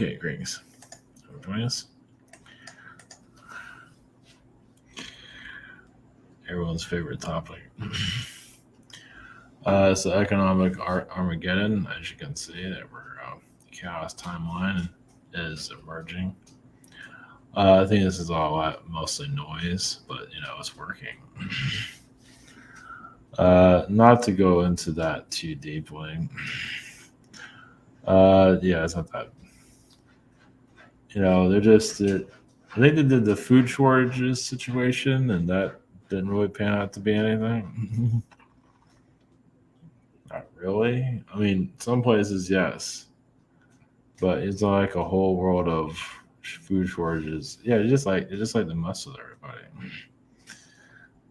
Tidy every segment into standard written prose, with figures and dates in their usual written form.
Okay, greetings. Join us. Everyone's favorite topic. So economic Armageddon, as you can see, that we're chaos timeline is emerging. I think this is all mostly noise, but it's working. Not to go into that too deeply. Yeah, it's not that. They're just. I think they did the food shortages situation, and that didn't really pan out to be anything. Not really. I mean, some places, yes, but it's not like a whole world of food shortages. Yeah, it's just like they mess with everybody.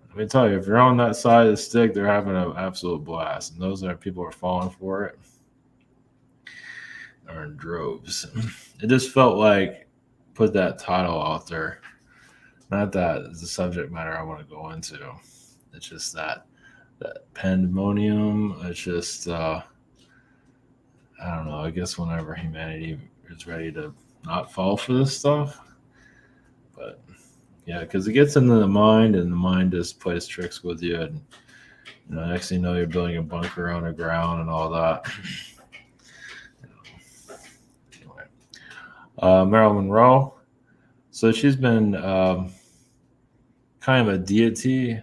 Let me tell you, if you're on that side of the stick, they're having an absolute blast, and those people are falling for it, are in droves. It just felt like put that title out there. Not that is the subject matter I want to go into. It's just that pandemonium. It's just I don't know. I guess whenever humanity is ready to not fall for this stuff, but yeah, because it gets into the mind, and the mind just plays tricks with you, and next thing you know, you're building a bunker on the ground and all that. Anyway, Marilyn Monroe. So she's been kind of a deity,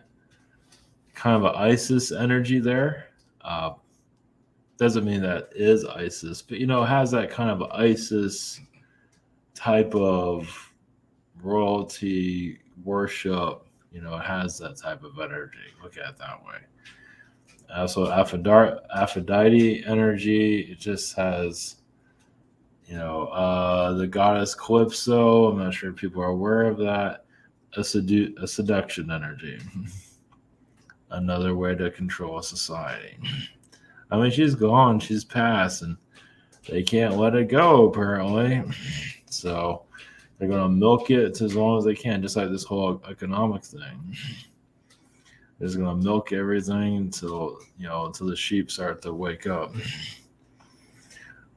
kind of an ISIS energy there. Doesn't mean that is ISIS, but it has that kind of ISIS type of royalty worship. It has that type of energy. Look at it that way. So Aphrodite energy. It just has, the goddess Calypso. I'm not sure if people are aware of that. A seduction energy. Another way to control a society. I mean, she's gone, she's passed, and they can't let it go, apparently. So they're going to milk it as long as they can, just like this whole economic thing. They're just going to milk everything until the sheep start to wake up.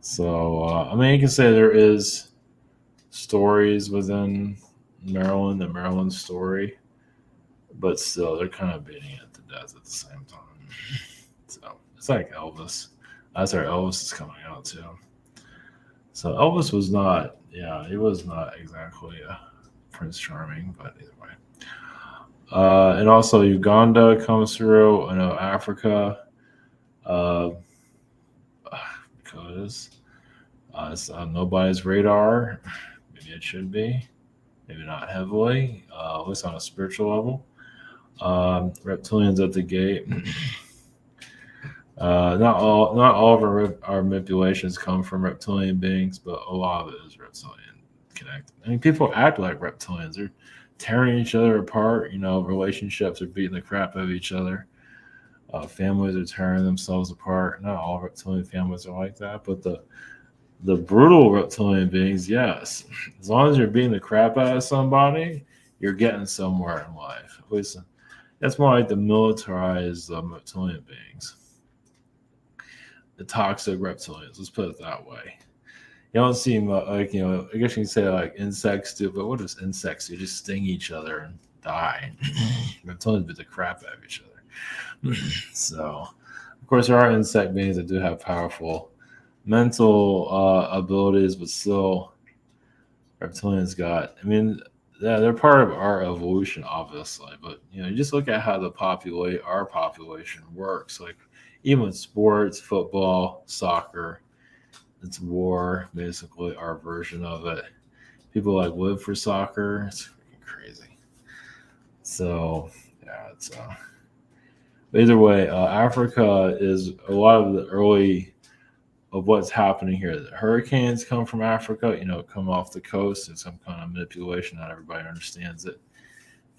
So, I mean, you can say there is stories within Maryland, the Maryland story, but still, they're kind of beating it to death at the same time. So it's like Elvis. That's where Elvis is coming out too. So Elvis was not, he was not exactly a Prince Charming, but either way. And also Uganda comes through. I know Africa, because it's on nobody's radar. Maybe it should be. Maybe not heavily, at least on a spiritual level. Reptilians at the gate. Not all of our manipulations come from reptilian beings, but a lot of it is reptilian connected. I mean, people act like reptilians. They're tearing each other apart. Relationships are beating the crap out of each other. Families are tearing themselves apart. Not all reptilian families are like that, but the brutal reptilian beings, yes. As long as you're beating the crap out of somebody, you're getting somewhere in life. At least that's more like the militarized reptilian beings. The toxic reptilians, let's put it that way. You don't seem like, I guess you can say like insects do, but what does insects do? Just sting each other and die. Reptilians beat the crap out of each other. So, of course, there are insect beings that do have powerful mental abilities, but still, reptilians they're part of our evolution, obviously. But you just look at how our population works. Like even with sports, football, soccer, it's war, basically our version of it. People live for soccer. It's freaking crazy. So yeah, it's but either way, Africa is a lot of the early of what's happening here. The hurricanes come from Africa, come off the coast. It's some kind of manipulation. Not everybody understands it.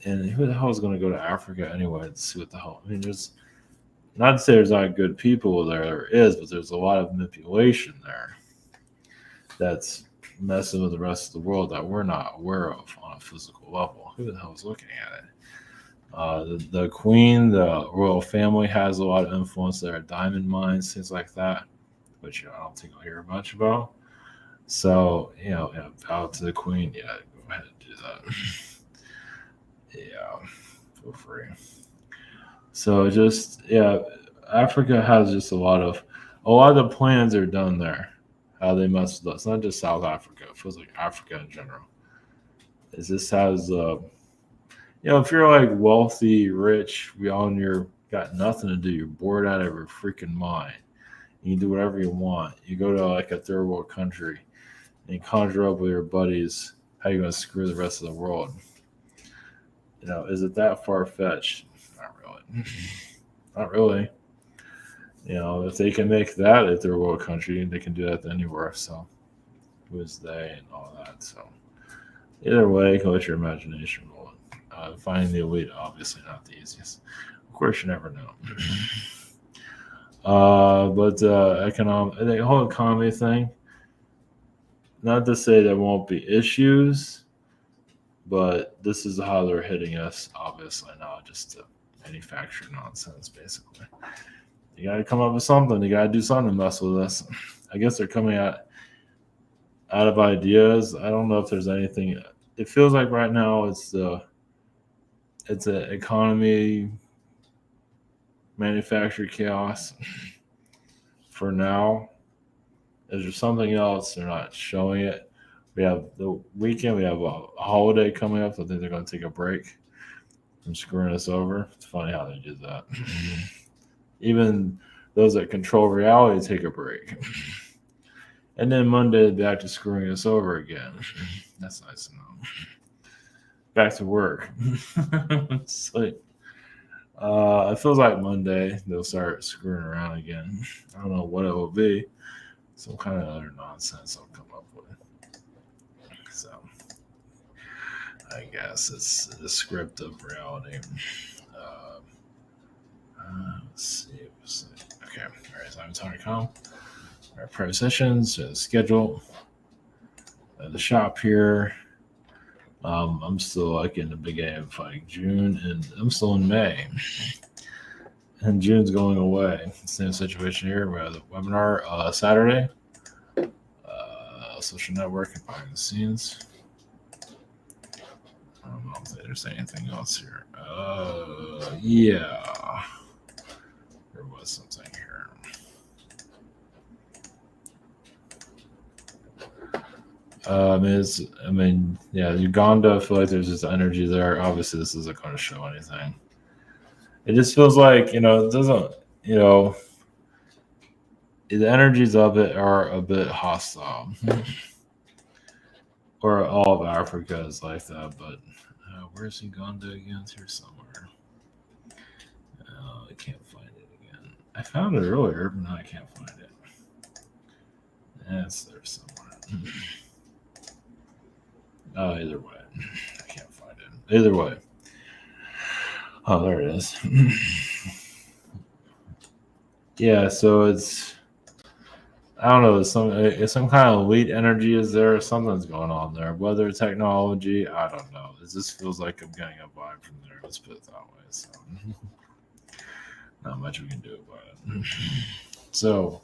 And who the hell is going to go to Africa anyway to see what the hell? I mean, there's not to say there's not good people there is, but there's a lot of manipulation there that's messing with the rest of the world that we're not aware of on a physical level. Who the hell is looking at it? The queen, the royal family has a lot of influence there. Diamond mines, things like that, which I don't think I'll hear much about. So, bow to the queen. Yeah, go ahead and do that. Yeah, feel free. So just Africa has just a lot of the plans are done there. How they must It's not just South Africa. It feels like Africa in general. It just has if you're like wealthy, rich, we all you're got nothing to do, you're bored out of your freaking mind. You can do whatever you want. You go to like a third world country and you conjure up with your buddies how you're gonna screw the rest of the world. Is it that far fetched? Not really. Not really. If they can make that a third world country, they can do that anywhere. So who is they and all that? So either way, go with your imagination rolling. Finding the elite, obviously not the easiest. Of course, you never know. But the whole economy thing. Not to say there won't be issues, but this is how they're hitting us. Obviously, not just to manufacture nonsense. Basically, you got to come up with something. You got to do something to mess with us. I guess they're coming out of ideas. I don't know if there's anything. It feels like right now it's an economy manufactured chaos for now. Is there something else? They're not showing it. We have the weekend. We have a holiday coming up. So I think they're going to take a break from screwing us over. It's funny how they do that. Even those that control reality take a break. And then Monday, back to screwing us over again. That's nice to know. Back to work. It's like, it feels like Monday they'll start screwing around again. I don't know what it will be. Some kind of other nonsense I'll come up with. So I guess it's the script of reality. Let's see. Okay, all right. So I'm talking to come. Our prepositions, schedule, the shop here. I'm still like in the beginning of like June, and I'm still in May. And June's going away. Same situation here. We have the webinar Saturday. Social networking behind the scenes. I don't know if there's anything else here. Yeah. There was something here. Uganda, I feel like there's just energy there. Obviously, this isn't going to show anything. It just feels like, it doesn't, the energies of it are a bit hostile. Or all of Africa is like that, but where's Uganda again? It's here somewhere. I can't find it again. I found it earlier, but now I can't find it. It's there somewhere. Either way. I can't find it. Either way. Oh, there it is. Yeah, so it's, I don't know, some kind of elite energy is there. Something's going on there. Whether technology, I don't know. It just feels like I'm getting a vibe from there. Let's put it that way. So not much we can do about it. So,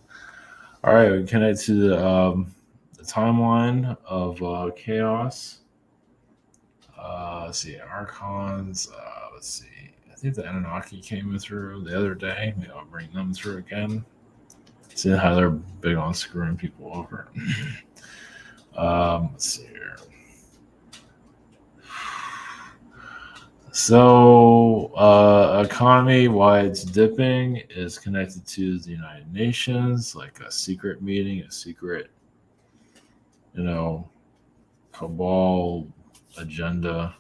all right, we connect to the timeline of chaos. Let's see, archons. Let's see. I think the Anunnaki came through the other day. Maybe I'll bring them through again. See how they're big on screwing people over. Let's see here. So, economy, why it's dipping, is connected to the United Nations, like a secret meeting, a secret, cabal agenda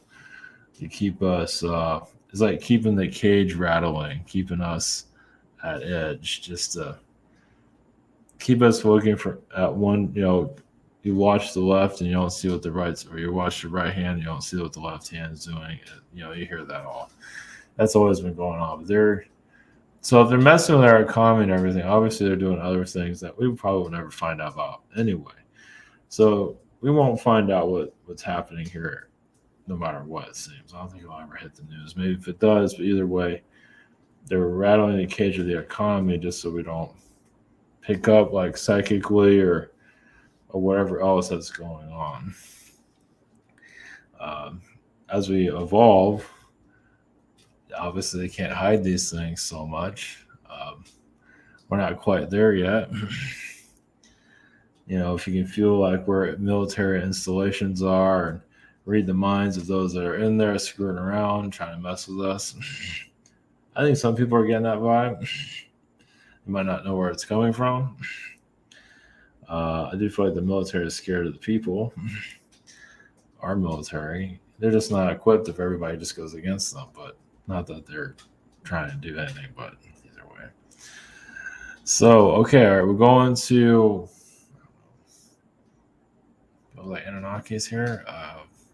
to keep us. It's like keeping the cage rattling, keeping us at edge, just to keep us looking at one. You watch the left and you don't see what the right, or you watch the right hand and you don't see what the left hand is doing. You hear that all. That's always been going on. But so if they're messing with our economy and everything, obviously they're doing other things that we probably will never find out about anyway. So we won't find out what's happening here, no matter what it seems. I don't think it'll ever hit the news. Maybe if it does, but either way, they're rattling the cage of the economy just so we don't pick up like psychically or or whatever else that's going on. As we evolve, obviously they can't hide these things so much. We're not quite there yet. If you can feel like where military installations are and read the minds of those that are in there screwing around, trying to mess with us. I think some people are getting that vibe. You might not know where it's coming from. I do feel like the military is scared of the people. Our military, they're just not equipped if everybody just goes against them, but not that they're trying to do anything, but either way. So, okay, all right, we're going to like Anunnakis here.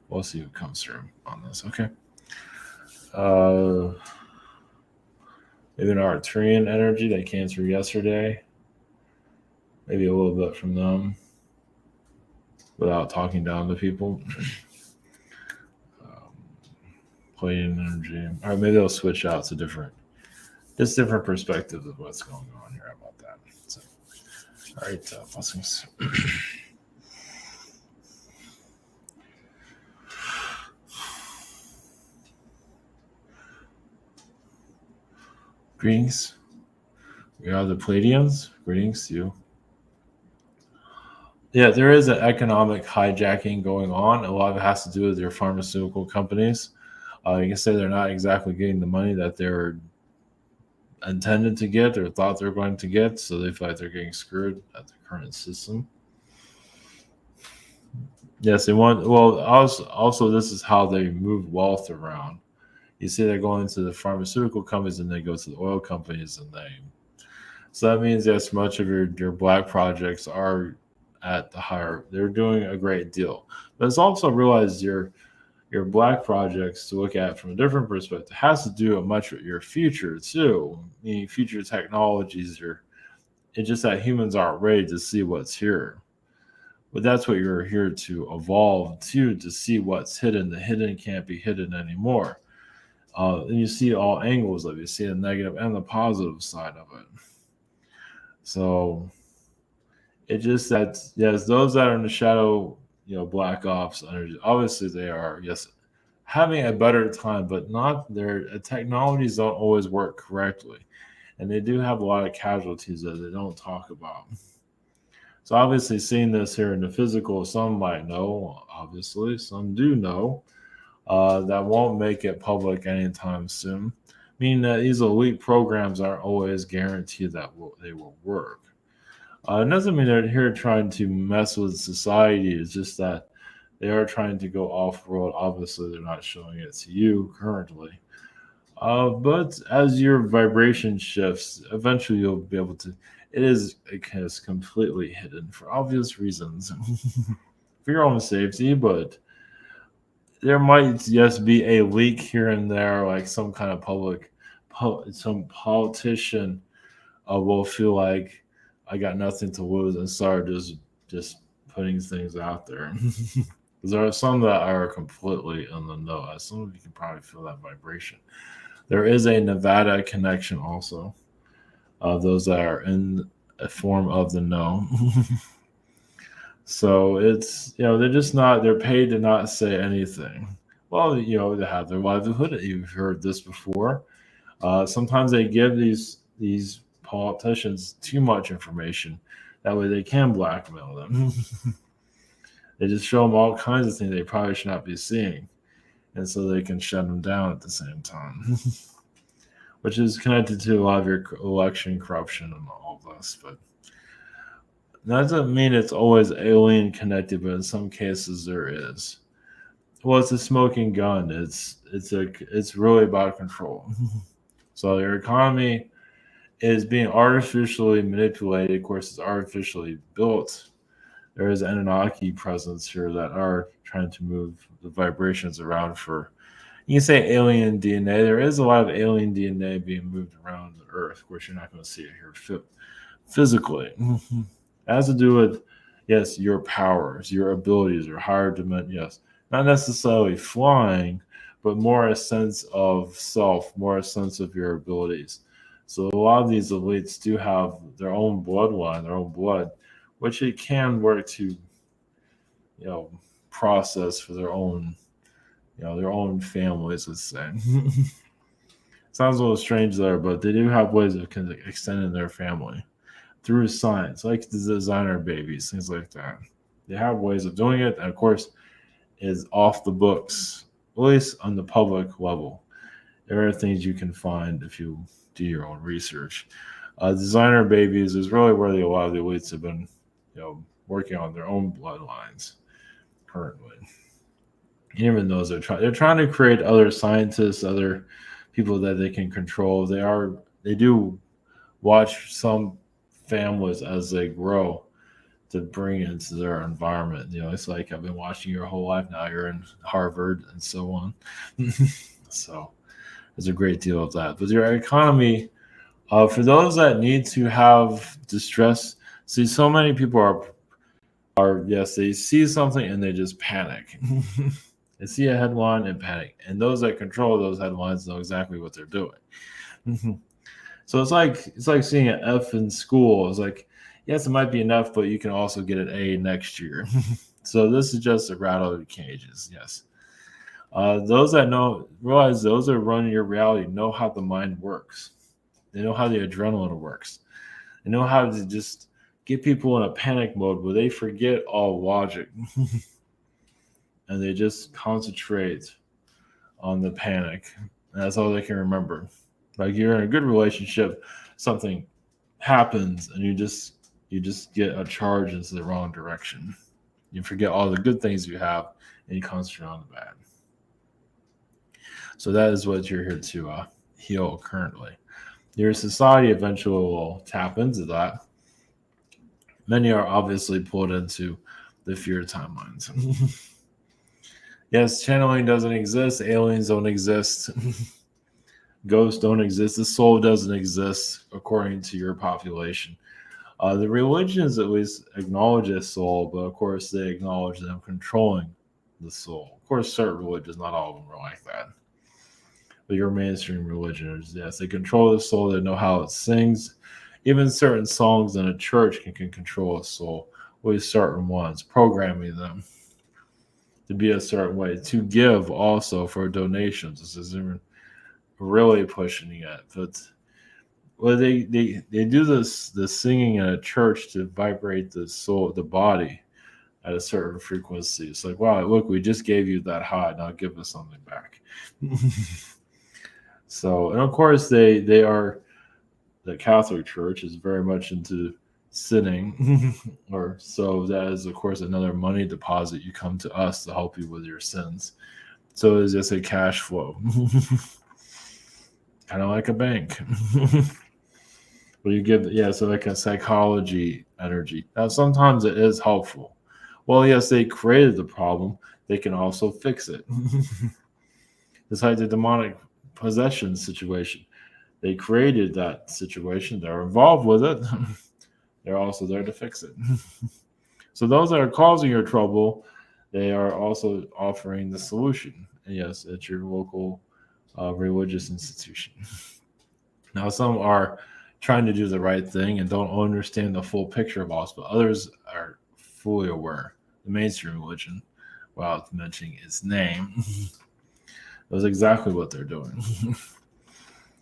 We'll see what comes through on this. Okay. Maybe an Arcturian energy that came through yesterday. Maybe a little bit from them without talking down to people. Pleiadian energy. All right, maybe they'll switch out to different perspectives of what's going on here. How about that? So, all right, blessings. Greetings. We are the Pleiadians. Greetings to you. Yeah, there is an economic hijacking going on. A lot of it has to do with your pharmaceutical companies. You can say they're not exactly getting the money that they're intended to get or thought they're going to get, so they feel like they're getting screwed at the current system. Yes, they want. Well, also this is how they move wealth around. You see, they're going to the pharmaceutical companies and they go to the oil companies, and so that means yes, much of your black projects are at the higher. They're doing a great deal, but it's also realized your black projects to look at from a different perspective has to do much with your future too. Meaning future technologies. It's just that humans aren't ready to see what's here. But that's what you're here to evolve to see what's hidden. The hidden can't be hidden anymore. And you see all angles of it. You see the negative and the positive side of it. So it just that, yes, those that are in the shadow, black ops energy, obviously they are, yes, having a better time, but not their technologies don't always work correctly. And they do have a lot of casualties that they don't talk about. So obviously seeing this here in the physical, some might know, obviously, some do know. That won't make it public anytime soon. Meaning that these elite programs aren't always guaranteed that they will work. It doesn't mean they're here trying to mess with society. It's just that they are trying to go off-world. Obviously, they're not showing it to you currently. But as your vibration shifts, eventually you'll be able to. It is completely hidden for obvious reasons, for your own safety, but there might just be a leak here and there, like some kind of some politician will feel like I got nothing to lose and start just putting things out there. There are some that are completely in the know. Some of you can probably feel that vibration. There is a Nevada connection also. Those that are in a form of the know. So it's, they're just not, they're paid to not say anything. Well, they have their livelihood. You've heard this before. Sometimes they give these politicians too much information. That way they can blackmail them. They just show them all kinds of things they probably should not be seeing. And so they can shut them down at the same time. Which is connected to a lot of your election corruption and all this. But that doesn't mean it's always alien connected, but in some cases there is. Well, it's a smoking gun. It's really about control. So your economy is being artificially manipulated. Of course, it's artificially built. There is Anunnaki presence here that are trying to move the vibrations around for, you can say alien DNA. There is a lot of alien DNA being moved around the Earth. Of course, you're not going to see it here physically. It has to do with, yes, your powers, your abilities, your higher dimension. Yes, not necessarily flying, but more a sense of self, more a sense of your abilities. So a lot of these elites do have their own bloodline, their own blood, which it can work to, process for their own, their own families, let's say. Sounds a little strange there, but they do have ways of extending their family through science, like the designer babies, things like that. They have ways of doing it, and of course, is off the books, at least on the public level. There are things you can find if you do your own research. Designer babies is really where a lot of the elites have been, working on their own bloodlines currently. Even those they're trying to create other scientists, other people that they can control. They do watch some families as they grow to bring into their environment. It's like I've been watching your whole life. Now you're in Harvard and so on. So there's a great deal of that. But your economy, for those that need to have distress, see, so many people are yes, they see something and they just panic. They see a headline and panic, and those that control those headlines know exactly what they're doing. So it's like seeing an F in school. It's like, yes, it might be an F, but you can also get an A next year. So this is just a rattle of cages. Yes. Those that realize those that run your reality know how the mind works. They know how the adrenaline works. They know how to just get people in a panic mode where they forget all logic. And they just concentrate on the panic. And that's all they can remember. Like you're in a good relationship, something happens and you just get a charge into the wrong direction. You forget all the good things you have and you concentrate on the bad. So that is what you're here to heal currently. Your society eventually will tap into that. Many are obviously pulled into the fear timelines. Yes, channeling doesn't exist. Aliens don't exist. Ghosts don't exist. The soul doesn't exist according to your population. The religions at least acknowledge a soul, but of course they acknowledge them controlling the soul. Of course, certain religions, not all of them are like that. But your mainstream religions, yes, they control the soul. They know how it sings. Even certain songs in a church can control a soul with certain ones, programming them to be a certain way, to give also for donations. This isn't really pushing it, but they do this singing in a church to vibrate the soul, the body, at a certain frequency. It's like, wow, look, we just gave you that high, now give us something back. So, and of course, they are, the Catholic Church is very much into sinning, or so that is, of course, another money deposit. You come to us to help you with your sins. So it's just a cash flow, kind of like a bank. Well, you give, so like a psychology energy. Now, sometimes it is helpful. Well, yes, they created the problem. They can also fix it. It's like the demonic possession situation. They created that situation. They're involved with it. They're also there to fix it. So those that are causing your trouble, they are also offering the solution. And yes, at your local religious institution. Now, some are trying to do the right thing and don't understand the full picture of all this, but others are fully aware. The mainstream religion, without mentioning its name, knows exactly what they're doing.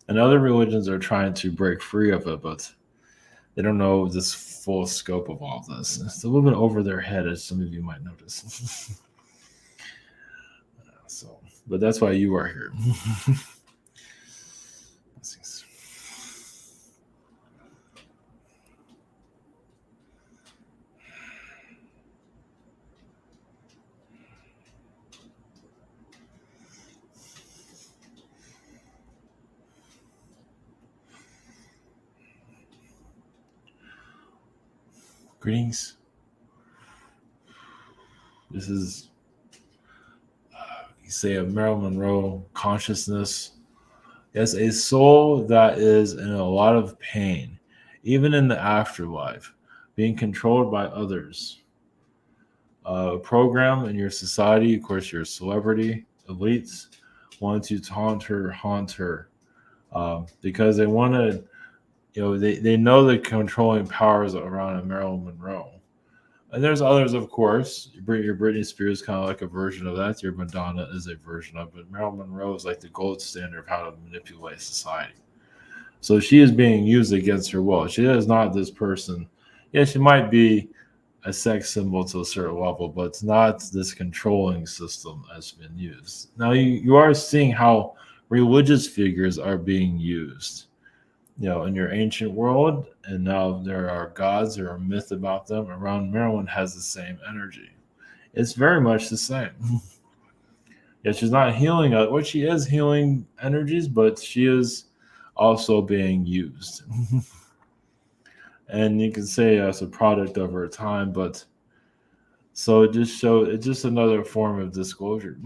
And other religions are trying to break free of it, but they don't know this full scope of all this. It's a little bit over their head, as some of you might notice. But that's why you are here. Greetings. This is, you say, a Marilyn Monroe consciousness. Yes, a soul that is in a lot of pain, even in the afterlife, being controlled by others. A program in your society, of course, your celebrity, elites, want to haunt her, because they want to, they know the controlling powers around a Marilyn Monroe. And there's others, of course. Your Britney Spears kind of like a version of that. Your Madonna is a version of it. Marilyn Monroe is like the gold standard of how to manipulate society. So she is being used against her will. She is not this person. Yeah, she might be a sex symbol to a certain level, but it's not this controlling system that's been used. Now you are seeing how religious figures are being used. In your ancient world, and now there are gods, there are myth about them. Around Maryland has the same energy. It's very much the same. Yeah, she's not healing what she is healing energies, but she is also being used. And you can say it's a product of her time, but so it's just another form of disclosure.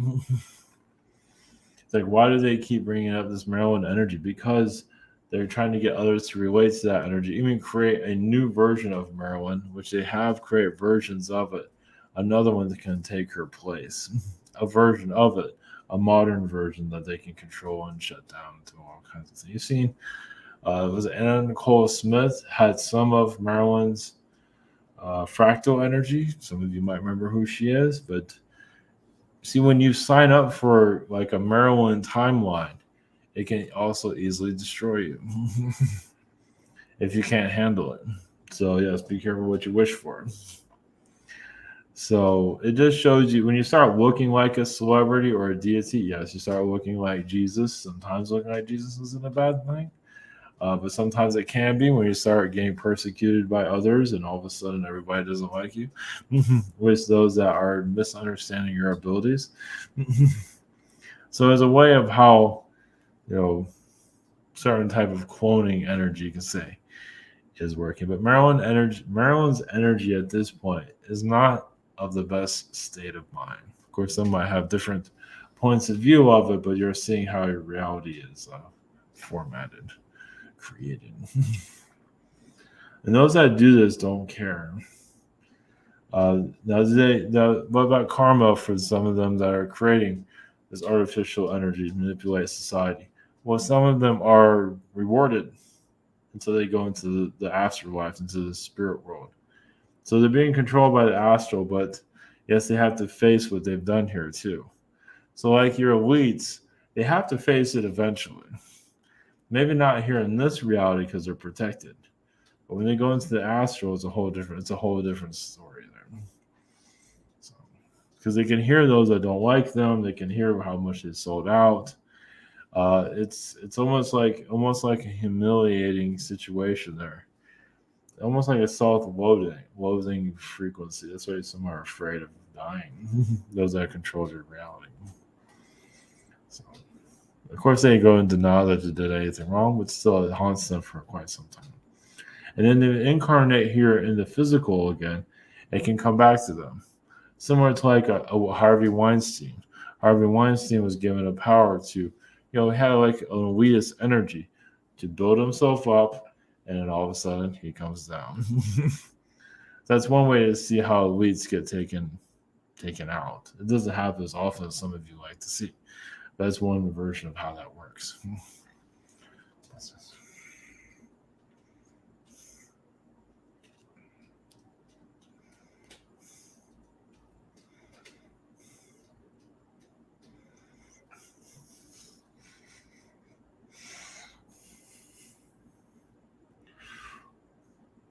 It's like, why do they keep bringing up this Maryland energy? Because they're trying to get others to relate to that energy, even create a new version of Maryland, which they have created versions of it. Another one that can take her place, a version of it, a modern version that they can control and shut down to all kinds of things. You've seen, was it Anna Nicole Smith had some of Maryland's fractal energy. Some of you might remember who she is, but see, when you sign up for like a Maryland timeline, it can also easily destroy you if you can't handle it. So yes, be careful what you wish for. So it just shows you when you start looking like a celebrity or a deity. Yes, you start looking like Jesus. Sometimes looking like Jesus isn't a bad thing, but sometimes it can be when you start getting persecuted by others, and all of a sudden everybody doesn't like you, with those that are misunderstanding your abilities. So as a way of how certain type of cloning energy, you can say, is working. But Maryland's energy at this point is not of the best state of mind. Of course, some might have different points of view of it, but you're seeing how your reality is formatted, created. And those that do this don't care. What about karma for some of them that are creating this artificial energy to manipulate society? Well, some of them are rewarded until they go into the afterlife, into the spirit world. So they're being controlled by the astral, but yes, they have to face what they've done here too. So like your elites, they have to face it eventually. Maybe not here in this reality because they're protected. But when they go into the astral, it's a whole different story there. So, because they can hear those that don't like them, they can hear how much they sold out. It's almost like a humiliating situation there, almost like a self-loathing frequency. That's why some are afraid of dying. Those that control their reality. So, of course, they go in denial that they did anything wrong, but still it haunts them for quite some time. And then they incarnate here in the physical again. It can come back to them, similar to like a Harvey Weinstein. Harvey Weinstein was given a power to he had like an elitist energy to build himself up, and then all of a sudden he comes down. That's one way to see how elites get taken out. It doesn't happen as often as some of you like to see. That's one version of how that works.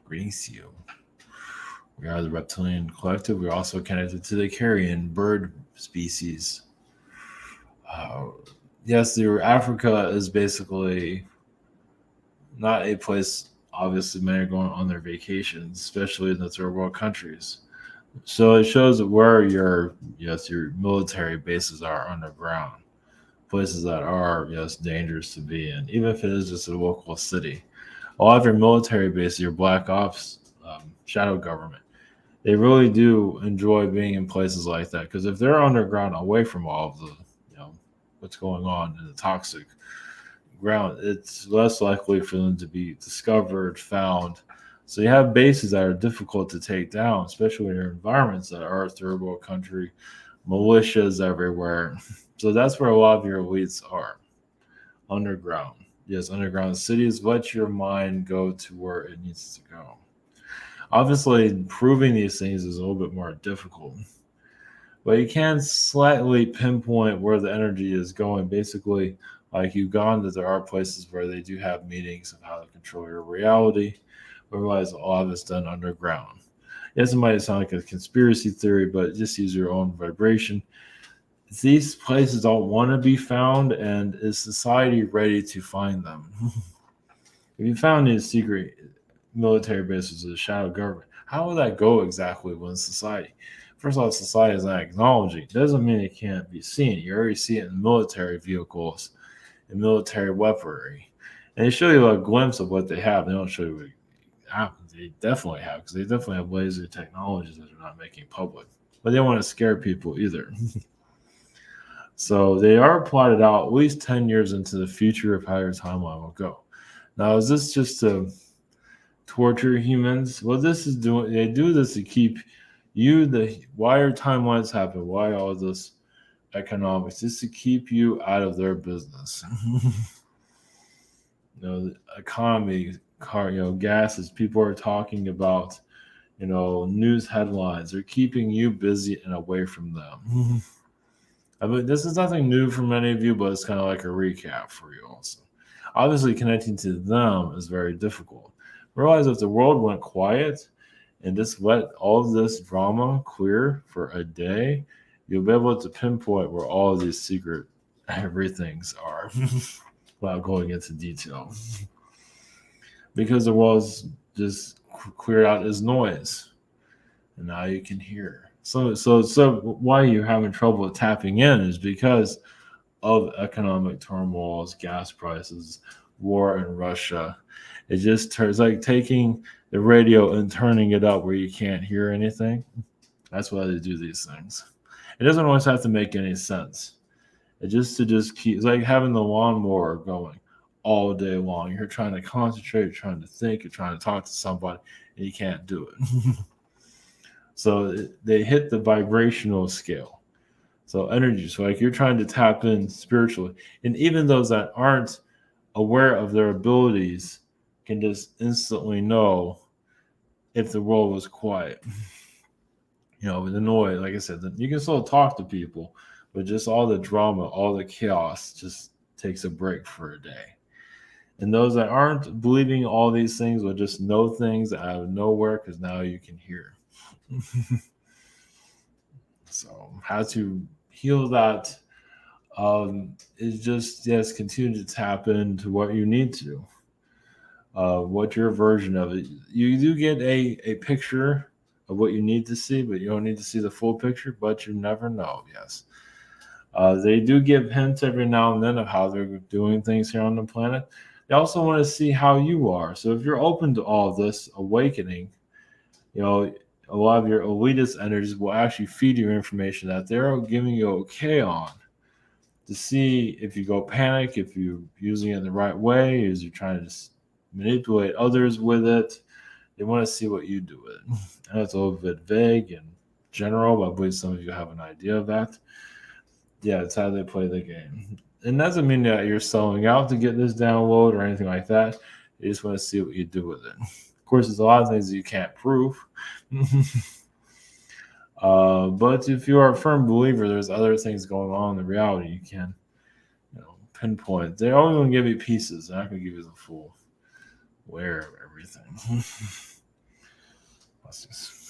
Greetings to you. We are the Reptilian Collective. We're also connected to the carrion bird species. Yes, Africa is basically not a place, obviously, many are going on their vacations, especially in the third world countries. So it shows where your military bases are underground, places that are dangerous to be in, even if it is just a local city. A lot of your military bases, your black ops, shadow government, they really do enjoy being in places like that, because if they're underground, away from all of the what's going on in the toxic ground, it's less likely for them to be discovered, found. So you have bases that are difficult to take down, especially in your environments that are a third world country, militias everywhere. So that's where a lot of your elites are, underground. Yes, underground cities. Let your mind go to where it needs to go. Obviously, proving these things is a little bit more difficult, but you can slightly pinpoint where the energy is going. Basically, like Uganda, there are places where they do have meetings of how to control your reality. Otherwise, a lot of it's done underground. Yes, it might sound like a conspiracy theory, but just use your own vibration. These places don't want to be found, and is society ready to find them? If you found these secret military bases of the shadow government, how will that go exactly when society? First of all, society is not acknowledging. It doesn't mean it can't be seen. You already see it in military vehicles and military weaponry. And they show you a glimpse of what they have. They don't show you what they definitely have, because they definitely have laser technologies that they're not making public. But they don't want to scare people either. So they are plotted out at least 10 years into the future of how your timeline will go. Now, is this just to torture humans? Well, this is doing, they do this to keep you, why your timelines happen, why all this economics, just to keep you out of their business. The economy, gases, people are talking about, news headlines. They're keeping you busy and away from them. I mean, this is nothing new for many of you, but it's kind of like a recap for you also. Obviously, connecting to them is very difficult. Realize if the world went quiet and just let all of this drama clear for a day, you'll be able to pinpoint where all of these secret everythings are without going into detail. Because the world's just cleared out as noise, and now you can hear. So why you're having trouble tapping in is because of economic turmoils, gas prices, war in Russia. It just turns like taking the radio and turning it up where you can't hear anything. That's why they do these things. It doesn't always have to make any sense. It just keep, it's like having the lawnmower going all day long. You're trying to concentrate, you're trying to think, you're trying to talk to somebody, and you can't do it. So they hit the vibrational scale. So energy. So like you're trying to tap in spiritually. And even those that aren't aware of their abilities can just instantly know if the world was quiet. With the noise, like I said, you can still talk to people, but just all the drama, all the chaos just takes a break for a day. And those that aren't believing all these things will just know things out of nowhere because now you can hear. So how to heal that is just, yes, continue to tap into what you need to. What your version of it. You do get a picture of what you need to see, but you don't need to see the full picture, but you never know, yes. They do give hints every now and then of how they're doing things here on the planet. They also want to see how you are. So if you're open to all of this awakening, a lot of your elitist energies will actually feed you information that they're giving you okay on to see if you go panic, if you're using it in the right way, is you're trying to manipulate others with it. They want to see what you do with it. I know it's a little bit vague and general, but I believe some of you have an idea of that. Yeah, it's how they play the game. And doesn't mean that you're selling out to get this download or anything like that. You just want to see what you do with it. Of course, there's a lot of things that you can't prove. But if you are a firm believer, there's other things going on in the reality you can pinpoint. They're only going to give you pieces. They're not going to give you the full where of everything. Let's just